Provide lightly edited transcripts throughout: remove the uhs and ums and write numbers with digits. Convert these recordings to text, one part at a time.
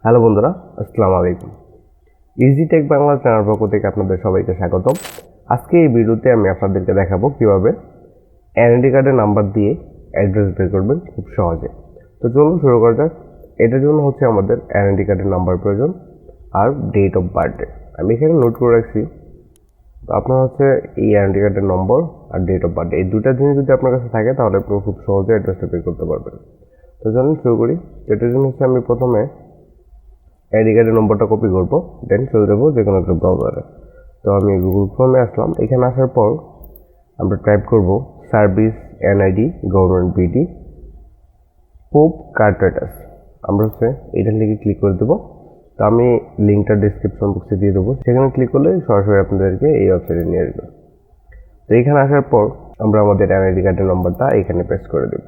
Hello বন্ধুরা, আসসালামু আলাইকুম। ইজি টেক বাংলা চ্যানেল পক্ষ থেকে আপনাদের সবাইকে স্বাগতম। আজকে এই ভিডিওতে আমি আপনাদেরকে দেখাবো কিভাবে এনআইডি কার্ডের নাম্বার দিয়ে অ্যাড্রেস বের করবেন খুব সহজে। তো চলুন শুরু করা যাক। এটার জন্য হচ্ছে আমাদের এনআইডি কার্ডের নাম্বার প্রয়োজন আর ডেট অফ বার্থডে। আমি এখানে নোট করে রাখছি। তো আপনার হচ্ছে এই এনআইডি কার্ডের নম্বর আর ডেট অফ বার্থডে, এই দুটা জিনিস যদি আপনার কাছে থাকে তাহলে আপনি খুব সহজে অ্যাড্রেসটা বের করতে পারবেন। তো চলুন শুরু করি। এটার জন্য হচ্ছে আমি প্রথমে আইডি কার্ডের নম্বরটা কপি করব, দেন চলে যাবো যে কোনো একটা ব্রাউজারে। তো আমি গুগল ক্রোমে আসলাম। এখানে আসার পর আমরা টাইপ করব service NID government BD pope card status. আমরা হচ্ছে এটার লিখে ক্লিক করে দেবো। তো আমি লিঙ্কটা ডিসক্রিপশন বক্সে দিয়ে দেবো, সেখানে ক্লিক করলে সরাসরি আপনাদেরকে এই ওয়েবসাইটে নিয়ে আসবে। তো এখানে আসার পর আমরা আমাদের এনআইডি কার্ডের নম্বরটা এখানে পেস্ট করে দেব,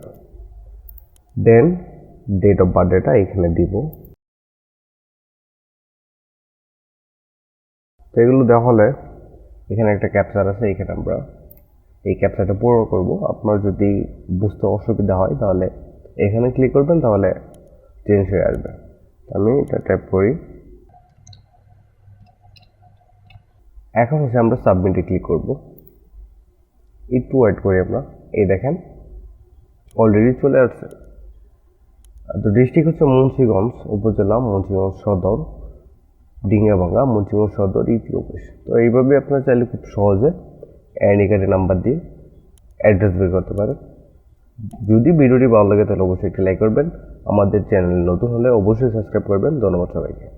দেন ডেট অফ বার্থডেটা এখানে দিব। তো এগুলো দেওয়া হলে এখানে একটা ক্যাপচার আছে, এখানে আমরা এই ক্যাপচারটা পূরণ করব। আপনার যদি বুঝতে অসুবিধা হয় তাহলে এখানে ক্লিক করবেন, তাহলে চেঞ্জ হয়ে আসবে। আমি এটা ট্যাপ করি। এখন হচ্ছে আমরা সাবমিটে ক্লিক করব। একটু ওয়েট করি আমরা। এই দেখেন অলরেডি চলে আসছে। তো ডিস্ট্রিক্ট হচ্ছে মুন্সিগঞ্জ, উপজেলা মুন্সিগঞ্জ সদর, ডিঙ্গাভাঙ্গা, মুন্সিগঞ্জ সদর, ইপি অফিস। তো এইভাবে আপনারা চাইলে খুব সহজে আইডি কার্ডের নাম্বার দিয়ে অ্যাড্রেস বের করতে পারেন। যদি ভিডিওটি ভালো লাগে তাহলে অবশ্যই একটি লাইক করবেন। আমাদের চ্যানেল নতুন হলে অবশ্যই সাবস্ক্রাইব করবেন। ধন্যবাদ সবাইকে।